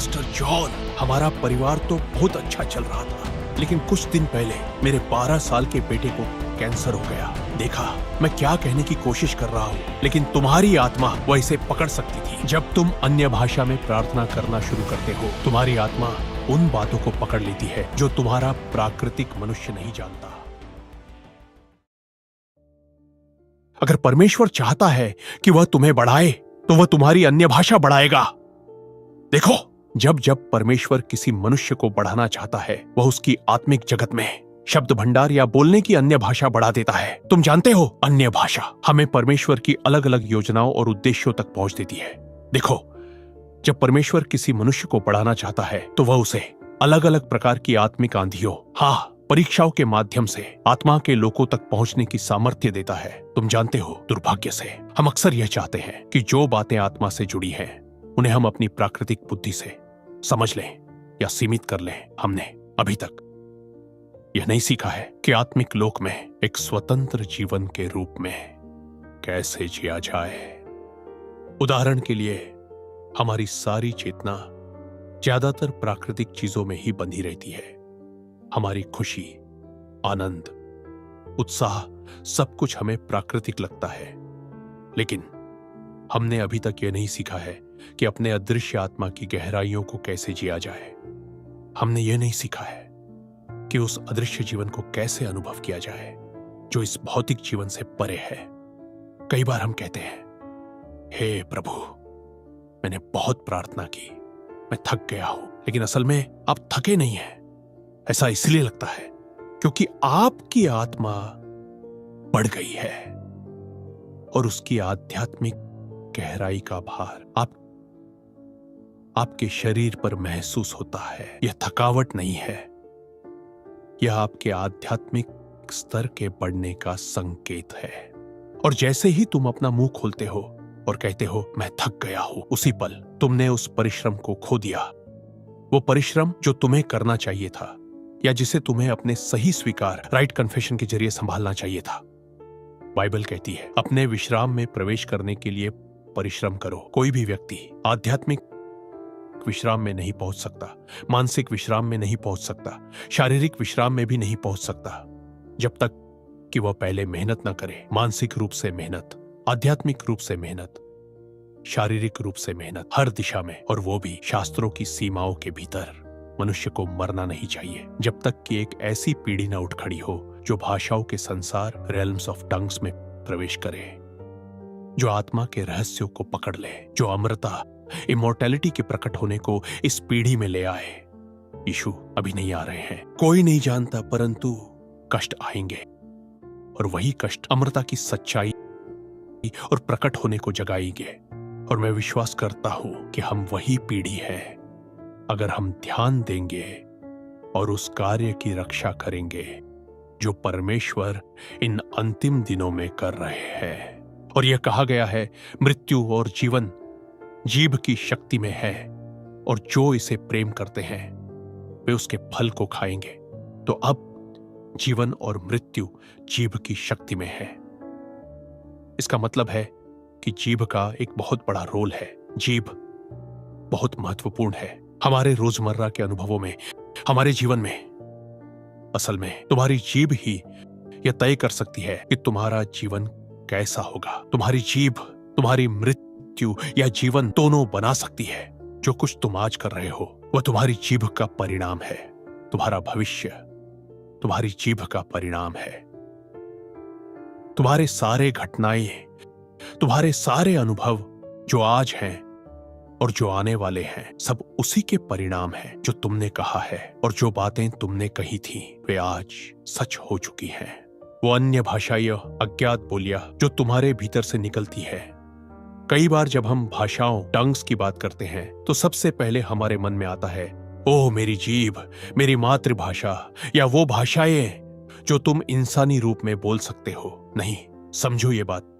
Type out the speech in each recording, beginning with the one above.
Mister John, हमारा परिवार तो बहुत अच्छा चल रहा था, लेकिन कुछ दिन पहले मेरे 12 साल के बेटे को कैंसर हो गया। देखा, मैं क्या कहने की कोशिश कर रहा हूँ, लेकिन तुम्हारी आत्मा वह इसे पकड़ सकती थी। जब तुम अन्य भाषा में प्रार्थना करना शुरू करते हो, तुम्हारी आत्मा उन बातों को पकड़ लेती है जो तुम्हारा प्राकृतिक मनुष्य नहीं जानता। अगर परमेश्वर चाहता है कि वह तुम्हें बढ़ाए, तो वह तुम्हारी अन्य भाषा बढ़ाएगा। देखो, जब जब परमेश्वर किसी मनुष्य को बढ़ाना चाहता है, वह उसकी आत्मिक जगत में शब्द भंडार या बोलने की अन्य भाषा बढ़ा देता है। तुम जानते हो, अन्य भाषा हमें परमेश्वर की अलग अलग योजनाओं और उद्देश्यों तक पहुंच देती है। देखो, जब परमेश्वर किसी मनुष्य को बढ़ाना चाहता है, तो वह उसे अलग अलग प्रकार की आत्मिक आंधियों, परीक्षाओं के माध्यम से आत्मा के लोगों तक पहुंचने की सामर्थ्य देता है। तुम जानते हो, दुर्भाग्य से हम अक्सर यह चाहते हैं कि जो बातें आत्मा से जुड़ी हैं, उन्हें हम अपनी प्राकृतिक बुद्धि से समझ लें या सीमित कर लें। हमने अभी तक यह नहीं सीखा है कि आत्मिक लोक में एक स्वतंत्र जीवन के रूप में कैसे जिया जाए। उदाहरण के लिए, हमारी सारी चेतना ज्यादातर प्राकृतिक चीजों में ही बंधी रहती है। हमारी खुशी, आनंद, उत्साह, सब कुछ हमें प्राकृतिक लगता है, लेकिन हमने अभी तक यह नहीं सीखा है कि अपने अदृश्य आत्मा की गहराइयों को कैसे जिया जाए। हमने यह नहीं सीखा है कि उस अदृश्य जीवन को कैसे अनुभव किया जाए जो इस भौतिक जीवन से परे है। कई बार हम कहते हैं, हे प्रभु, मैंने बहुत प्रार्थना की, मैं थक गया हूं। लेकिन असल में आप थके नहीं हैं। ऐसा इसलिए लगता है क्योंकि आपकी आत्मा बढ़ गई है और उसकी आध्यात्मिक गहराई का भार आपके शरीर पर महसूस होता है। यह थकावट नहीं है, यह आपके आध्यात्मिक स्तर के बढ़ने का संकेत है। और जैसे ही तुम अपना मुंह खोलते हो और कहते हो, मैं थक गया हूं, उसी पल तुमने उस परिश्रम को खो दिया। वो परिश्रम जो तुम्हें करना चाहिए था, या जिसे तुम्हें अपने सही स्वीकार, राइट कन्फेशन के जरिए संभालना चाहिए था। बाइबल कहती है, अपने विश्राम में प्रवेश करने के लिए परिश्रम करो। कोई भी व्यक्ति आध्यात्मिक विश्राम में नहीं पहुंच सकता, मानसिक विश्राम में नहीं पहुंच सकता, शारीरिक विश्राम में भी नहीं पहुंच सकता, जब तक कि वह पहले मेहनत न करे। मानसिक रूप से मेहनत, आध्यात्मिक रूप से मेहनत, शारीरिक रूप से मेहनत, हर दिशा में, और वो भी शास्त्रों की सीमाओं के भीतर। मनुष्य को मरना नहीं चाहिए जब तक कि एक ऐसी पीढ़ी न उठ खड़ी हो जो भाषाओं के संसार, रेल्म्स ऑफ टंग्स में प्रवेश करे, जो आत्मा के रहस्यों को पकड़ ले, जो अमरता, इमोर्टैलिटी के प्रकट होने को इस पीढ़ी में ले आए। यीशु अभी नहीं आ रहे हैं, कोई नहीं जानता, परंतु कष्ट आएंगे, और वही कष्ट अमरता की सच्चाई और प्रकट होने को जगाएंगे। और मैं विश्वास करता हूं कि हम वही पीढ़ी है, अगर हम ध्यान देंगे और उस कार्य की रक्षा करेंगे जो परमेश्वर इन अंतिम दिनों में कर रहे हैं। और यह कहा गया है, मृत्यु और जीवन जीभ की शक्ति में है, और जो इसे प्रेम करते हैं वे उसके फल को खाएंगे। तो अब जीवन और मृत्यु जीभ की शक्ति में है। इसका मतलब है कि जीभ का एक बहुत बड़ा रोल है। जीभ बहुत महत्वपूर्ण है हमारे रोजमर्रा के अनुभवों में, हमारे जीवन में। असल में तुम्हारी जीभ ही यह तय कर सकती है कि तुम्हारा जीवन कैसा होगा। तुम्हारी जीभ तुम्हारी मृत्यु या जीवन दोनों बना सकती है। जो कुछ तुम आज कर रहे हो वह तुम्हारी जीभ का परिणाम है। तुम्हारा भविष्य तुम्हारी जीभ का परिणाम है। तुम्हारे सारे घटनाएं, तुम्हारे सारे अनुभव जो आज हैं और जो आने वाले हैं, सब उसी के परिणाम हैं जो तुमने कहा है। और जो बातें तुमने कही थी वे आज सच हो चुकी हैं। वो अन्य भाषाई अज्ञात बोलियां जो तुम्हारे भीतर से निकलती है। कई बार जब हम भाषाओं, टंग्स की बात करते हैं, तो सबसे पहले हमारे मन में आता है, ओह मेरी जीभ, मेरी मातृभाषा, या वो भाषाएं जो तुम इंसानी रूप में बोल सकते हो। नहीं, समझो ये बात,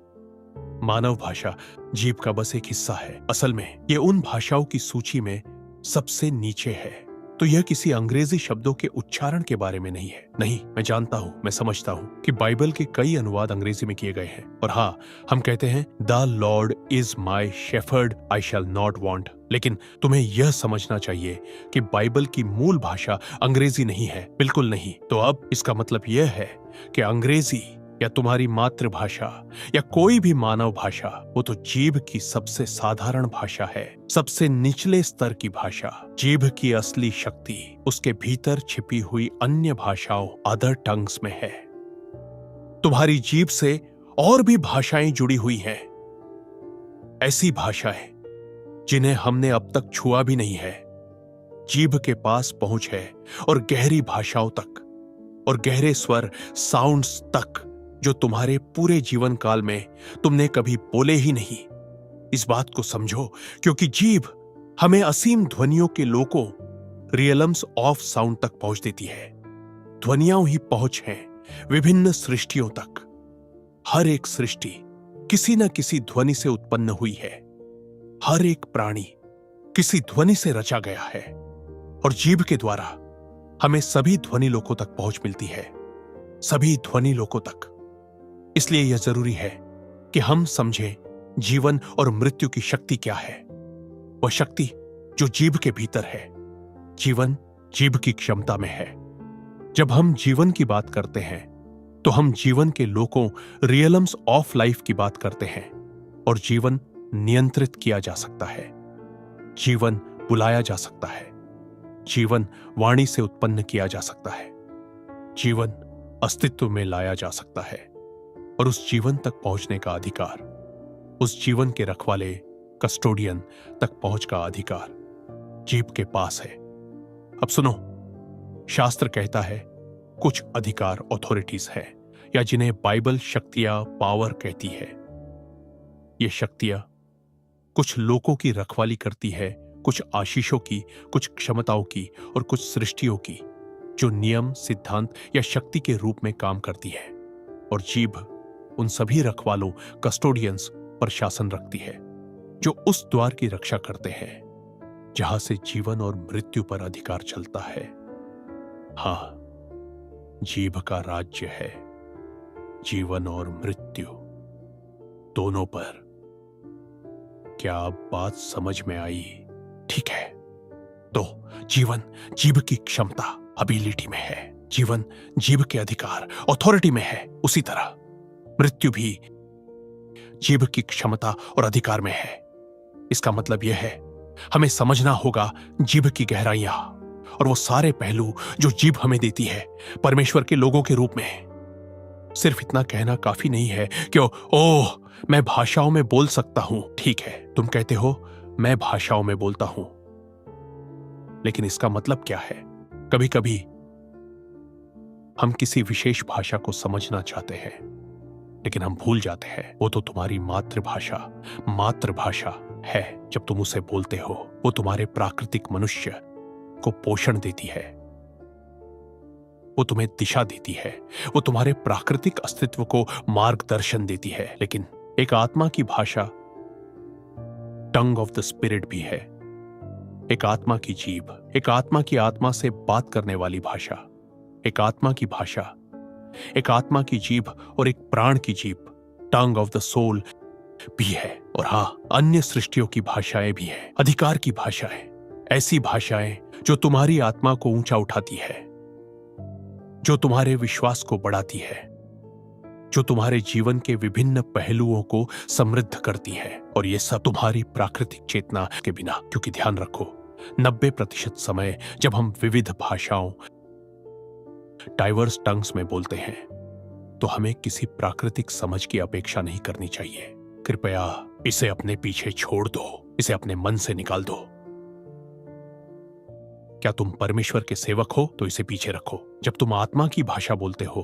मानव भाषा जीभ का बस एक हिस्सा है। असल में ये उन भाषाओं की सूची में सबसे नीचे है। तो यह किसी अंग्रेजी शब्दों के उच्चारण के बारे में नहीं है। नहीं, मैं जानता हूं, मैं समझता हूं कि बाइबल के कई अनुवाद अंग्रेजी में किए गए हैं। और हाँ, हम कहते हैं the Lord is my shepherd, I shall not want. लेकिन तुम्हें यह समझना चाहिए कि बाइबल की मूल भाषा अंग्रेजी नहीं है, बिल्कुल नहीं। तो अब इसका मतलब यह है कि अंग्रेजी या तुम्हारी मातृभाषा या कोई भी मानव भाषा, वो तो जीभ की सबसे साधारण भाषा है, सबसे निचले स्तर की भाषा। जीभ की असली शक्ति उसके भीतर छिपी हुई अन्य भाषाओं, अदर टंग्स में है। तुम्हारी जीभ से और भी भाषाएं जुड़ी हुई हैं, ऐसी भाषाएं जिन्हें हमने अब तक छुआ भी नहीं है। जीभ के पास पहुंच है और गहरी भाषाओं तक, और गहरे स्वर, साउंड्स तक जो तुम्हारे पूरे जीवन काल में तुमने कभी बोले ही नहीं। इस बात को समझो, क्योंकि जीभ हमें असीम ध्वनियों के लोकों, रियलम्स ऑफ साउंड तक पहुंच देती है। ध्वनियां ही पहुंच है विभिन्न सृष्टियों तक। हर एक सृष्टि किसी न किसी ध्वनि से उत्पन्न हुई है। हर एक प्राणी किसी ध्वनि से रचा गया है, और जीभ के द्वारा हमें सभी ध्वनि लोकों तक पहुंच मिलती है, सभी ध्वनि लोकों तक। इसलिए यह जरूरी है कि हम समझें जीवन और मृत्यु की शक्ति क्या है। वह शक्ति जो जीभ के भीतर है। जीवन जीभ की क्षमता में है। जब हम जीवन की बात करते हैं तो हम जीवन के लोकों, रियलम्स ऑफ लाइफ की बात करते हैं। और जीवन नियंत्रित किया जा सकता है, जीवन बुलाया जा सकता है, जीवन वाणी से उत्पन्न किया जा सकता है, जीवन अस्तित्व में लाया जा सकता है। और उस जीवन तक पहुंचने का अधिकार, उस जीवन के रखवाले, कस्टोडियन तक पहुंच का अधिकार जीभ के पास है। अब सुनो, शास्त्र कहता है कुछ अधिकार, ऑथोरिटीज है, या जिन्हें बाइबल शक्तियां, पावर कहती है। ये शक्तियां कुछ लोगों की रखवाली करती है, कुछ आशीषों की, कुछ क्षमताओं की और कुछ सृष्टियों की, जो नियम, सिद्धांत या शक्ति के रूप में काम करती है। और जीभ उन सभी रखवालों, कस्टोडियंस पर शासन रखती है, जो उस द्वार की रक्षा करते हैं जहां से जीवन और मृत्यु पर अधिकार चलता है। हां, जीभ का राज्य है जीवन और मृत्यु दोनों पर। क्या अब बात समझ में आई? ठीक है, तो जीवन जीभ की क्षमता, एबिलिटी में है। जीवन जीभ के अधिकार, ऑथोरिटी में है। उसी तरह मृत्यु भी जीभ की क्षमता और अधिकार में है। इसका मतलब यह है, हमें समझना होगा जीभ की गहराइयां और वो सारे पहलू जो जीभ हमें देती है परमेश्वर के लोगों के रूप में। सिर्फ इतना कहना काफी नहीं है कि ओह, मैं भाषाओं में बोल सकता हूं। ठीक है, तुम कहते हो मैं भाषाओं में बोलता हूं, लेकिन इसका मतलब क्या है? कभी कभी हम किसी विशेष भाषा को समझना चाहते हैं, लेकिन हम भूल जाते हैं वो तो तुम्हारी मातृभाषा है। जब तुम उसे बोलते हो, वो तुम्हारे प्राकृतिक मनुष्य को पोषण देती है, वो तुम्हें दिशा देती है, वो तुम्हारे प्राकृतिक अस्तित्व को मार्गदर्शन देती है। लेकिन एक आत्मा की भाषा, टंग ऑफ द स्पिरिट भी है। एक आत्मा की जीभ, एक आत्मा की आत्मा से बात करने वाली भाषा, एक आत्मा की भाषा, एक आत्मा की जीभ और एक प्राण की जीभ, टंग ऑफ द सोल भी है। और हां, अन्य सृष्टियों की भाषाएं भी हैं, अधिकार की भाषाएं, ऐसी भाषाएं जो तुम्हारी आत्मा को ऊंचा उठाती है, जो तुम्हारे विश्वास को बढ़ाती है, जो तुम्हारे जीवन के विभिन्न पहलुओं को समृद्ध करती है। और ये सब तुम्हारी प्राकृतिक चेतना के बिना, क्योंकि ध्यान रखो, 90% समय जब हम विविध भाषाओं, डाइवर्स टंग्स में बोलते हैं, तो हमें किसी प्राकृतिक समझ की अपेक्षा नहीं करनी चाहिए। कृपया इसे अपने पीछे छोड़ दो, इसे अपने मन से निकाल दो। क्या तुम परमेश्वर के सेवक हो तो इसे पीछे रखो। जब तुम आत्मा की भाषा बोलते हो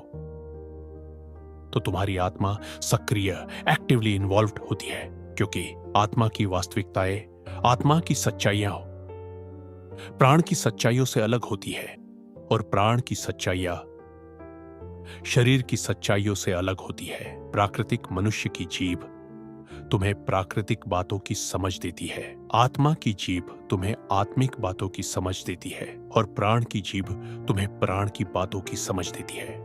तो तुम्हारी आत्मा सक्रिय, एक्टिवली इन्वॉल्व्ड होती है, क्योंकि आत्मा की वास्तविकताएं, आत्मा की सच्चाइयां प्राण की सच्चाइयों से अलग होती है, और प्राण की सच्चाइयां शरीर की सच्चाइयों से अलग होती है। प्राकृतिक मनुष्य की जीभ तुम्हें प्राकृतिक बातों की समझ देती है, आत्मा की जीभ तुम्हें आत्मिक बातों की समझ देती है और प्राण की जीभ तुम्हें प्राण की बातों की समझ देती है।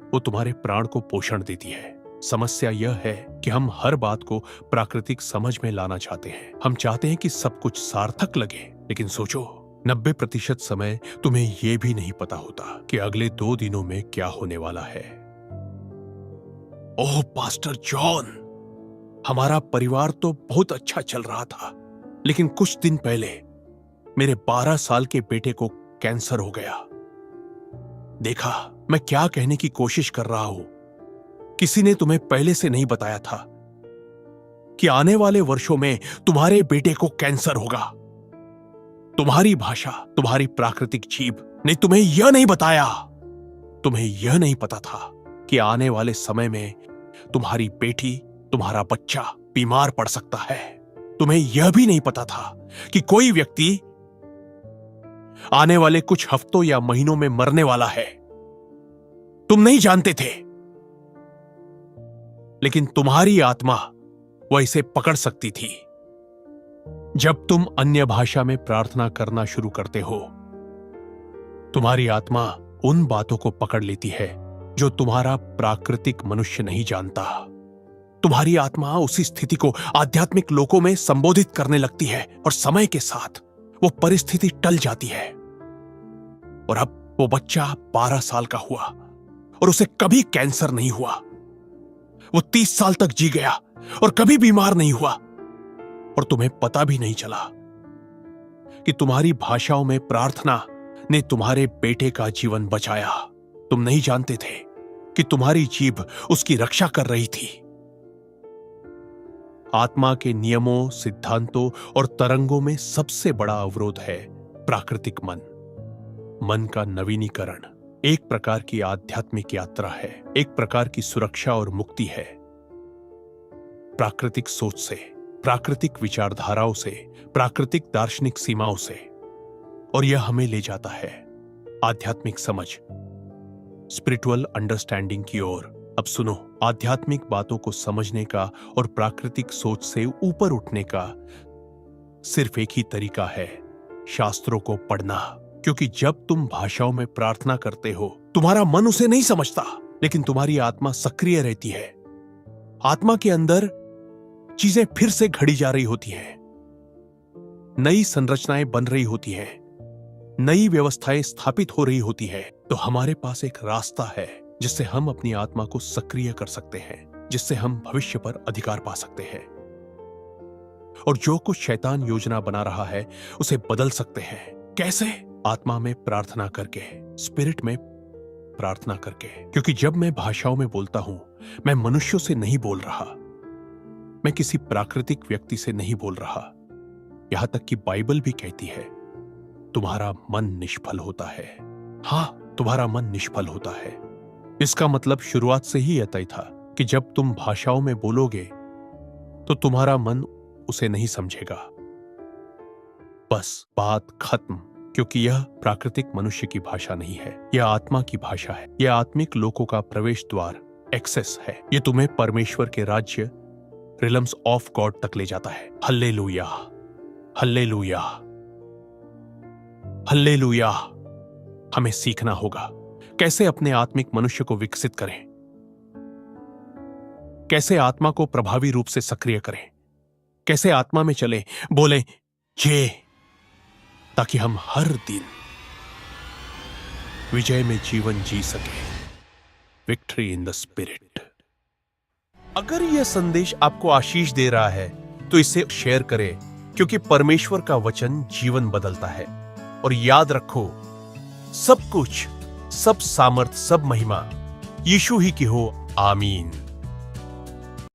वो तुम्हारे प्राण को पोषण देती है। समस्या यह है कि हम हर बात को प्राकृतिक समझ में लाना चाहते हैं। हम चाहते हैं कि सब कुछ सार्थक लगे, लेकिन सोचो 90% समय तुम्हें यह भी नहीं पता होता कि अगले 2 दिनों में क्या होने वाला है। ओह पास्टर जॉन, हमारा परिवार तो बहुत अच्छा चल रहा था, लेकिन कुछ दिन पहले मेरे 12 साल के बेटे को कैंसर हो गया। देखा, मैं क्या कहने की कोशिश कर रहा हूं। किसी ने तुम्हें पहले से नहीं बताया था कि आने वाले वर्षों में तुम्हारे बेटे को कैंसर होगा। तुम्हारी भाषा, तुम्हारी प्राकृतिक जीभ ने तुम्हें यह नहीं बताया। तुम्हें यह नहीं पता था कि आने वाले समय में तुम्हारी बेटी, तुम्हारा बच्चा बीमार पड़ सकता है। तुम्हें यह भी नहीं पता था कि कोई व्यक्ति आने वाले कुछ हफ्तों या महीनों में मरने वाला है। तुम नहीं जानते थे, लेकिन तुम्हारी आत्मा वह इसे पकड़ सकती थी। जब तुम अन्य भाषा में प्रार्थना करना शुरू करते हो, तुम्हारी आत्मा उन बातों को पकड़ लेती है जो तुम्हारा प्राकृतिक मनुष्य नहीं जानता। तुम्हारी आत्मा उसी स्थिति को आध्यात्मिक लोकों में संबोधित करने लगती है और समय के साथ वो परिस्थिति टल जाती है। और अब वो बच्चा 12 साल का हुआ और उसे कभी कैंसर नहीं हुआ। वो 30 साल तक जी गया और कभी बीमार नहीं हुआ, और तुम्हें पता भी नहीं चला कि तुम्हारी भाषाओं में प्रार्थना ने तुम्हारे बेटे का जीवन बचाया। तुम नहीं जानते थे कि तुम्हारी जीभ उसकी रक्षा कर रही थी। आत्मा के नियमों, सिद्धांतों और तरंगों में सबसे बड़ा अवरोध है प्राकृतिक मन। मन का नवीनीकरण एक प्रकार की आध्यात्मिक यात्रा है, एक प्रकार की सुरक्षा और मुक्ति है। प्राकृतिक सोच से, प्राकृतिक विचारधाराओं से, प्राकृतिक दार्शनिक सीमाओं से, और यह हमें ले जाता है आध्यात्मिक समझ, स्पिरिचुअल अंडरस्टैंडिंग की ओर। अब सुनो, आध्यात्मिक बातों को समझने का और प्राकृतिक सोच से ऊपर उठने का सिर्फ एक ही तरीका है, शास्त्रों को पढ़ना। क्योंकि जब तुम भाषाओं में प्रार्थना करते हो, तुम्हारा मन उसे नहीं समझता, लेकिन तुम्हारी आत्मा सक्रिय रहती है। आत्मा के अंदर चीजें फिर से घड़ी जा रही होती हैं, नई संरचनाएं बन रही होती हैं, नई व्यवस्थाएं स्थापित हो रही होती है। तो हमारे पास एक रास्ता है जिससे हम अपनी आत्मा को सक्रिय कर सकते हैं, जिससे हम भविष्य पर अधिकार पा सकते हैं, और जो कुछ शैतान योजना बना रहा है उसे बदल सकते हैं। कैसे? आत्मा में प्रार्थना करके, स्पिरिट में प्रार्थना करके। क्योंकि जब मैं भाषाओं में बोलता हूं, मैं मनुष्यों से नहीं बोल रहा, मैं किसी प्राकृतिक व्यक्ति से नहीं बोल रहा। यहां तक कि बाइबल भी कहती है तुम्हारा मन निष्फल होता है। हां, तुम्हारा मन निष्फल होता है। इसका मतलब शुरुआत से ही यह तय था कि जब तुम भाषाओं में बोलोगे तो तुम्हारा मन उसे नहीं समझेगा। बस बात खत्म। क्योंकि यह प्राकृतिक मनुष्य की भाषा नहीं है, यह आत्मा की भाषा है। यह आत्मिक लोकों का प्रवेश द्वार, एक्सेस है। यह तुम्हें परमेश्वर के राज्य, रिलम्स ऑफ गॉड तक ले जाता है। Hallelujah, hallelujah, hallelujah. हमें सीखना होगा कैसे अपने आत्मिक मनुष्य को विकसित करें, कैसे आत्मा को प्रभावी रूप से सक्रिय करें, कैसे आत्मा में चले, बोले जे, ताकि हम हर दिन विजय में जीवन जी सके। Victory in the spirit. अगर यह संदेश आपको आशीष दे रहा है तो इसे शेयर करें, क्योंकि परमेश्वर का वचन जीवन बदलता है। और याद रखो, सब कुछ, सब सामर्थ, सब महिमा यीशु ही की हो। आमीन।